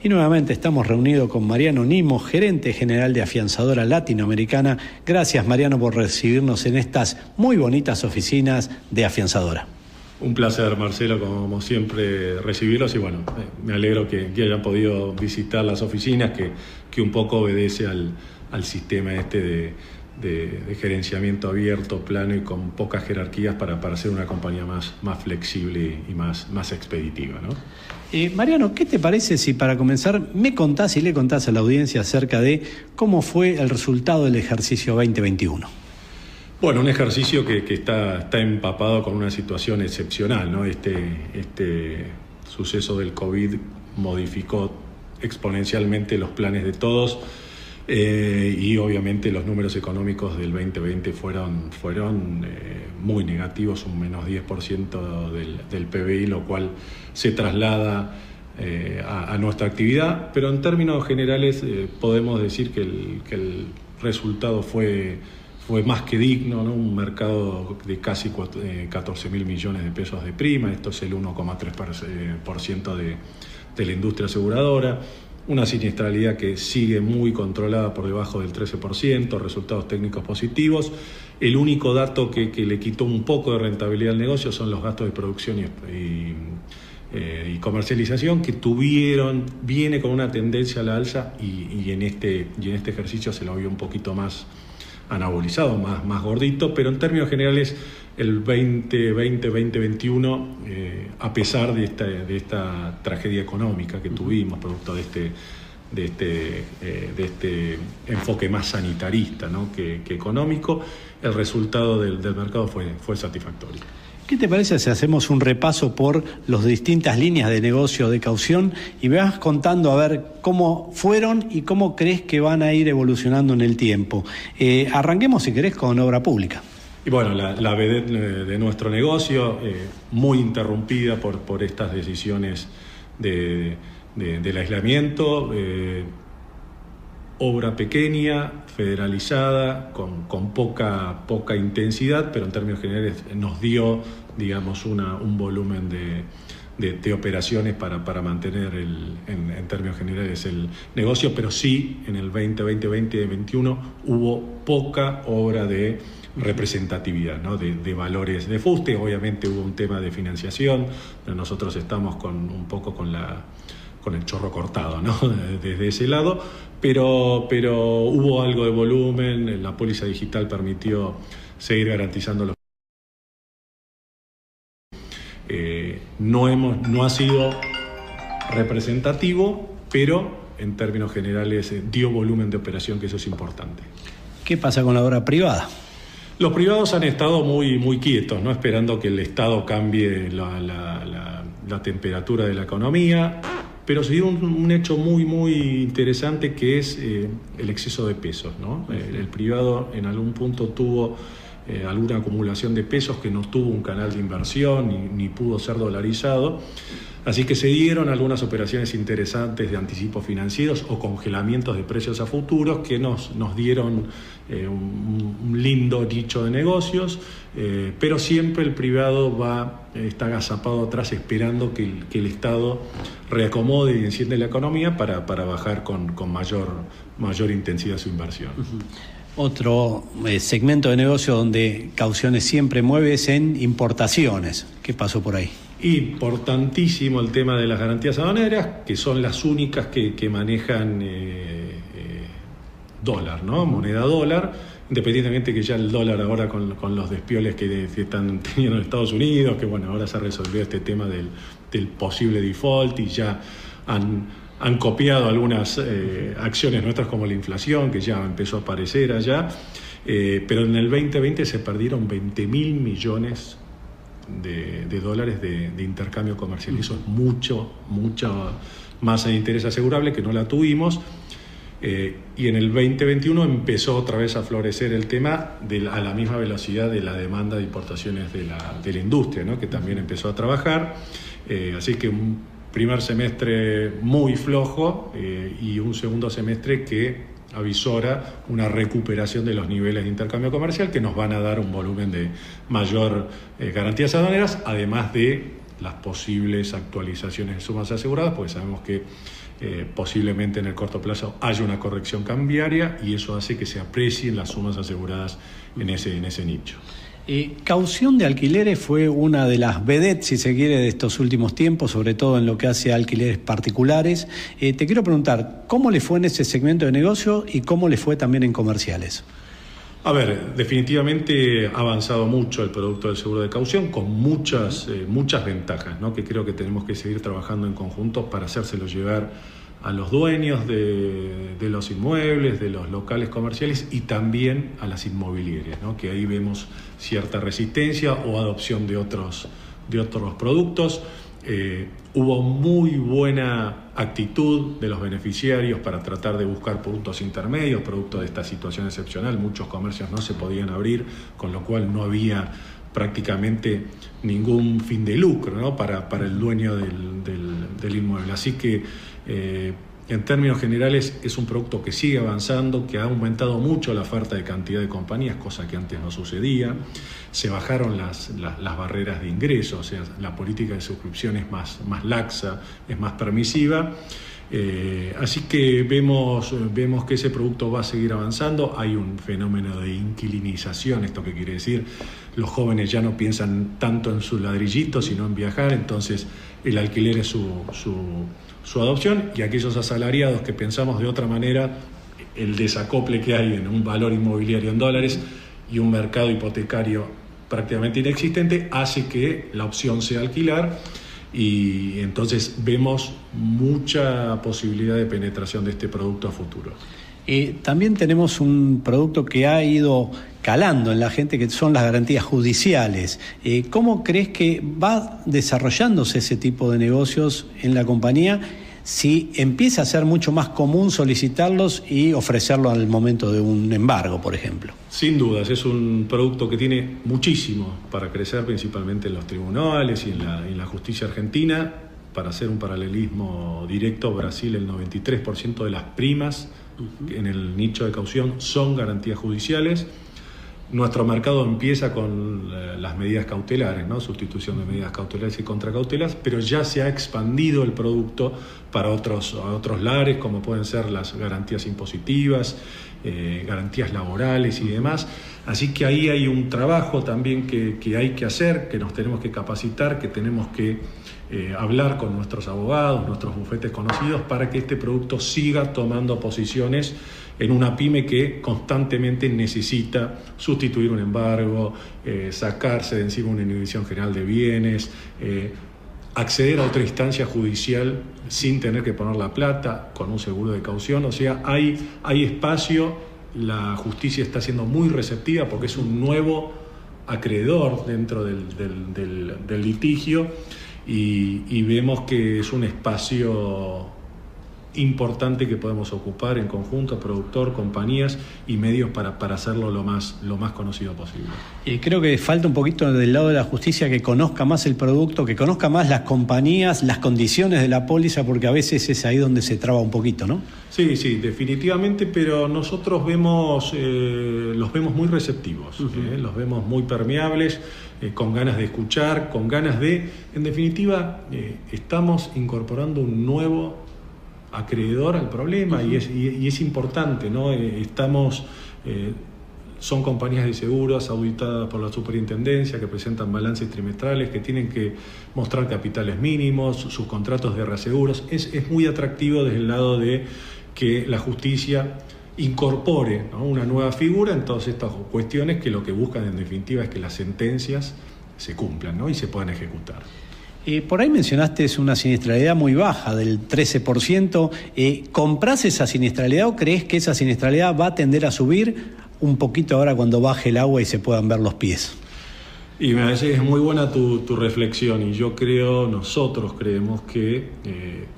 Y nuevamente estamos reunidos con Mariano Nimmo, gerente general de Afianzadora Latinoamericana. Gracias, Mariano, por recibirnos en estas muy bonitas oficinas de Afianzadora. Un placer, Marcelo, como siempre, recibirlos y bueno, me alegro que hayan podido visitar las oficinas, que un poco obedece al sistema de gerenciamiento abierto, plano y con pocas jerarquías para ser una compañía más flexible y más expeditiva, ¿no? Mariano, ¿qué te parece si para comenzar me contás y le contás a la audiencia acerca de cómo fue el resultado del ejercicio 2021? Bueno, un ejercicio que está empapado con una situación excepcional, ¿no? Este suceso del COVID modificó exponencialmente los planes de todos y obviamente los números económicos del 2020 fueron muy negativos, un menos 10% del PBI, lo cual se traslada a nuestra actividad, pero en términos generales podemos decir que el resultado fue más que digno, ¿no? Un mercado de casi 14.000 millones de pesos de prima, esto es el 1,3% de la industria aseguradora, una siniestralidad que sigue muy controlada por debajo del 13%, resultados técnicos positivos. El único dato que le quitó un poco de rentabilidad al negocio son los gastos de producción y comercialización, que viene con una tendencia a la alza y en este ejercicio se lo vio un poquito más anabolizado, más gordito, pero en términos generales el 2020-2021, a pesar de esta tragedia económica que tuvimos, producto de este enfoque más sanitarista, ¿no? que económico, el resultado del mercado fue satisfactorio. ¿Qué te parece si hacemos un repaso por las distintas líneas de negocio de caución y me vas contando a ver cómo fueron y cómo crees que van a ir evolucionando en el tiempo? Arranquemos, si querés, con obra pública. Y bueno, la vedette de nuestro negocio, muy interrumpida por estas decisiones del aislamiento, obra pequeña, federalizada, con poca intensidad, pero en términos generales nos dio, digamos, un volumen de operaciones para mantener en términos generales el negocio, pero sí en el 2020-2021 hubo poca obra de representatividad, ¿no? de valores de fuste. Obviamente hubo un tema de financiación, pero nosotros estamos un poco con el chorro cortado, ¿no? Desde ese lado, pero hubo algo de volumen, la póliza digital permitió seguir garantizando los... No ha sido representativo, pero en términos generales dio volumen de operación, que eso es importante. ¿Qué pasa con la obra privada? Los privados han estado muy quietos, ¿no? Esperando que el Estado cambie la temperatura de la economía, pero se dio un hecho muy interesante, que es el exceso de pesos, ¿no? El privado en algún punto tuvo alguna acumulación de pesos que no tuvo un canal de inversión ni pudo ser dolarizado. Así que se dieron algunas operaciones interesantes de anticipos financieros o congelamientos de precios a futuros que nos dieron un lindo nicho de negocios, pero siempre el privado está agazapado atrás esperando que el Estado reacomode y enciende la economía para bajar con mayor intensidad su inversión. Otro segmento de negocio donde Cauciones siempre mueve es en importaciones. ¿Qué pasó por ahí? Importantísimo el tema de las garantías aduaneras, que son las únicas que manejan dólar, ¿no? Moneda dólar, independientemente que ya el dólar ahora con los despioles que están teniendo en Estados Unidos, que bueno, ahora se resolvió este tema del posible default y ya han copiado algunas acciones nuestras, como la inflación, que ya empezó a aparecer allá, pero en el 2020 se perdieron 20.000 millones de dólares de intercambio comercial. Eso es mucha masa de interés asegurable que no la tuvimos, y en el 2021 empezó otra vez a florecer el tema a la misma velocidad de la demanda de importaciones de la industria, ¿no? Que también empezó a trabajar, así que un primer semestre muy flojo y un segundo semestre que avisora una recuperación de los niveles de intercambio comercial que nos van a dar un volumen de mayor garantías aduaneras, además de las posibles actualizaciones de sumas aseguradas, porque sabemos que posiblemente en el corto plazo haya una corrección cambiaria y eso hace que se aprecien las sumas aseguradas en ese nicho. Caución de alquileres fue una de las vedettes, si se quiere, de estos últimos tiempos, sobre todo en lo que hace a alquileres particulares. Te quiero preguntar, ¿cómo le fue en ese segmento de negocio y cómo le fue también en comerciales? A ver, definitivamente ha avanzado mucho el producto del seguro de caución con muchas ventajas, ¿no? Que creo que tenemos que seguir trabajando en conjunto para hacérselo llegar a los dueños de los inmuebles, de los locales comerciales y también a las inmobiliarias, ¿no? Que ahí vemos cierta resistencia o adopción de otros productos. Hubo muy buena actitud de los beneficiarios para tratar de buscar puntos intermedios, producto de esta situación excepcional. Muchos comercios no se podían abrir, con lo cual no había prácticamente ningún fin de lucro, ¿no? para el dueño del inmueble. Así que en términos generales es un producto que sigue avanzando, que ha aumentado mucho la oferta de cantidad de compañías, cosa que antes no sucedía. Se bajaron las barreras de ingreso, o sea, la política de suscripción es más laxa, es más permisiva. Así que vemos que ese producto va a seguir avanzando. Hay un fenómeno de inquilinización, ¿esto qué quiere decir? Los jóvenes ya no piensan tanto en sus ladrillitos, sino en viajar, entonces el alquiler es su adopción, y aquellos asalariados que pensamos de otra manera, el desacople que hay en un valor inmobiliario en dólares y un mercado hipotecario prácticamente inexistente hace que la opción sea alquilar, y entonces vemos mucha posibilidad de penetración de este producto a futuro. También tenemos un producto que ha ido calando en la gente, que son las garantías judiciales. ¿Cómo crees que va desarrollándose ese tipo de negocios en la compañía si empieza a ser mucho más común solicitarlos y ofrecerlo al momento de un embargo, por ejemplo? Sin dudas, es un producto que tiene muchísimo para crecer, principalmente en los tribunales y en la justicia argentina. Para hacer un paralelismo directo, Brasil, el 93% de las primas en el nicho de caución son garantías judiciales. Nuestro mercado empieza con las medidas cautelares, ¿no? Sustitución de medidas cautelares y contracautelas, pero ya se ha expandido el producto para otros lares, como pueden ser las garantías impositivas, garantías laborales y demás. Así que ahí hay un trabajo también que hay que hacer, que nos tenemos que capacitar, que tenemos que hablar con nuestros abogados, nuestros bufetes conocidos, para que este producto siga tomando posiciones en una pyme que constantemente necesita sustituir un embargo, sacarse de encima una inhibición general de bienes, acceder a otra instancia judicial sin tener que poner la plata, con un seguro de caución. O sea, hay espacio, la justicia está siendo muy receptiva porque es un nuevo acreedor dentro del litigio, y vemos que es un espacio importante que podemos ocupar en conjunto, productor, compañías y medios para hacerlo lo más conocido posible. Creo que falta un poquito del lado de la justicia que conozca más el producto, que conozca más las compañías, las condiciones de la póliza, porque a veces es ahí donde se traba un poquito, ¿no? Sí, definitivamente, pero nosotros los vemos muy receptivos, los vemos muy permeables, con ganas de escuchar, con ganas en definitiva, estamos incorporando un nuevo acreedor al problema, y es importante, ¿no? Son compañías de seguros auditadas por la superintendencia, que presentan balances trimestrales, que tienen que mostrar capitales mínimos, sus contratos de reaseguros. Es muy atractivo desde el lado de que la justicia incorpore, ¿no?, una nueva figura en todas estas cuestiones, que lo que buscan en definitiva es que las sentencias se cumplan, ¿no?, y se puedan ejecutar. Por ahí mencionaste una siniestralidad muy baja, del 13%. ¿Comprás esa siniestralidad o crees que esa siniestralidad va a tender a subir un poquito ahora cuando baje el agua y se puedan ver los pies? Y me parece que es muy buena tu reflexión, y nosotros creemos que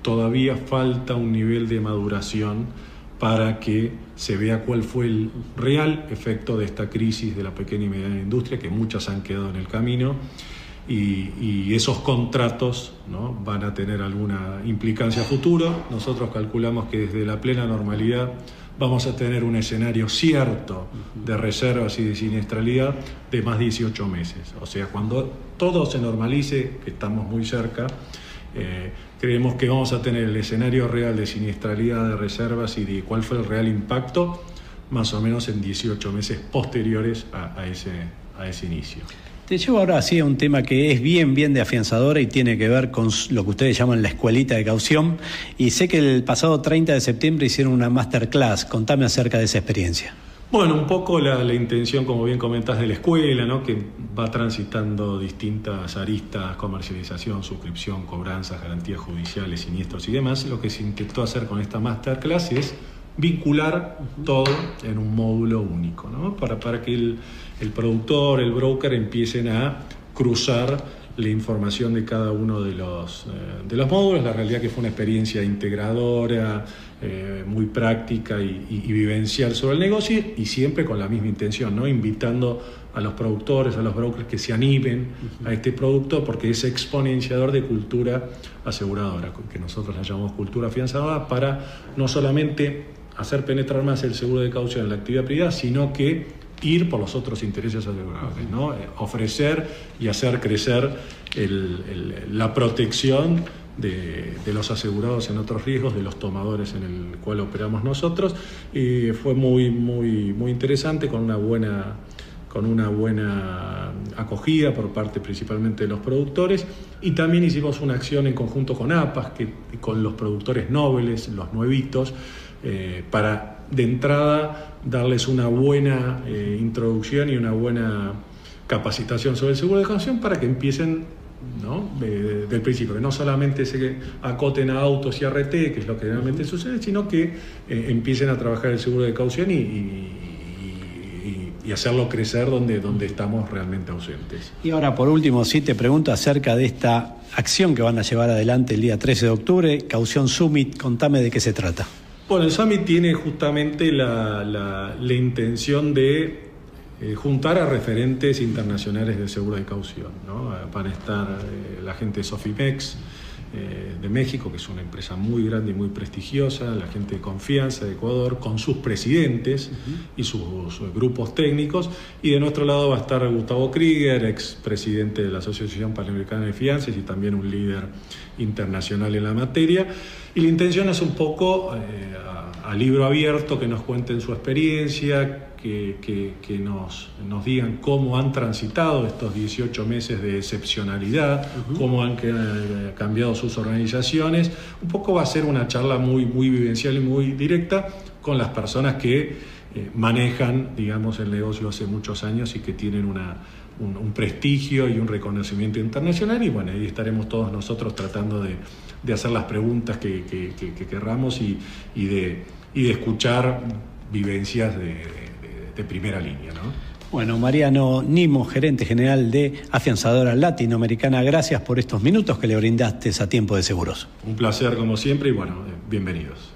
todavía falta un nivel de maduración para que se vea cuál fue el real efecto de esta crisis de la pequeña y mediana industria, que muchas han quedado en el camino, y esos contratos, ¿no?, van a tener alguna implicancia futuro. Nosotros calculamos que desde la plena normalidad vamos a tener un escenario cierto de reservas y de siniestralidad de más 18 meses. O sea, cuando todo se normalice, que estamos muy cerca, Creemos que vamos a tener el escenario real de siniestralidad de reservas y de cuál fue el real impacto más o menos en 18 meses posteriores a ese inicio. Te llevo ahora así a un tema que es bien de afianzadora y tiene que ver con lo que ustedes llaman la escuelita de caución. Y sé que el pasado 30 de septiembre hicieron una masterclass. Contame acerca de esa experiencia. Bueno, un poco la intención, como bien comentás, de la escuela, ¿no? Que va transitando distintas aristas: comercialización, suscripción, cobranzas, garantías judiciales, siniestros y demás. Lo que se intentó hacer con esta masterclass es vincular todo en un módulo único, ¿no? Para que el productor, el broker empiecen a cruzar la información de cada uno de los módulos. La realidad que fue una experiencia integradora, muy práctica y vivencial sobre el negocio, y siempre con la misma intención, ¿no? Invitando a los productores, a los brokers que se animen a este producto, porque es exponenciador de cultura aseguradora, que nosotros la llamamos cultura afianzadora, para no solamente hacer penetrar más el seguro de caución en la actividad privada, sino que ir por los otros intereses asegurables, ¿no? Ofrecer y hacer crecer la protección de los asegurados en otros riesgos, de los tomadores en el cual operamos nosotros. Y fue muy interesante, con una buena acogida por parte principalmente de los productores, y también hicimos una acción en conjunto con APAS, con los productores nobles, los nuevitos, para de entrada darles una buena introducción y una buena capacitación sobre el seguro de caución, para que empiecen, ¿no? Del principio, que no solamente se acoten a autos y a RT, que es lo que realmente sucede, sino que empiecen a trabajar el seguro de caución y hacerlo crecer donde estamos realmente ausentes. Y ahora, por último, sí te pregunto acerca de esta acción que van a llevar adelante el día 13 de octubre, Caución Summit. Contame de qué se trata. Bueno, el Summit tiene justamente la intención de juntar a referentes internacionales de seguro de caución, ¿no? Van a estar la gente de Sofimex de México, que es una empresa muy grande y muy prestigiosa, la gente de Confianza de Ecuador, con sus presidentes y sus grupos técnicos, y de nuestro lado va a estar Gustavo Krieger, ex presidente de la Asociación Panamericana de Fianzas y también un líder internacional en la materia. Y la intención es un poco a libro abierto, que nos cuenten su experiencia, que nos digan cómo han transitado estos 18 meses de excepcionalidad, cómo han cambiado sus organizaciones. Un poco va a ser una charla muy vivencial y muy directa con las personas que manejan, digamos, el negocio hace muchos años y que tienen un prestigio y un reconocimiento internacional. Y bueno, ahí estaremos todos nosotros tratando de hacer las preguntas que querramos y de escuchar vivencias de primera línea, ¿no? Bueno, Mariano Nimo, gerente general de Afianzadora Latinoamericana, gracias por estos minutos que le brindaste a Tiempo de Seguros. Un placer como siempre y bueno, bienvenidos.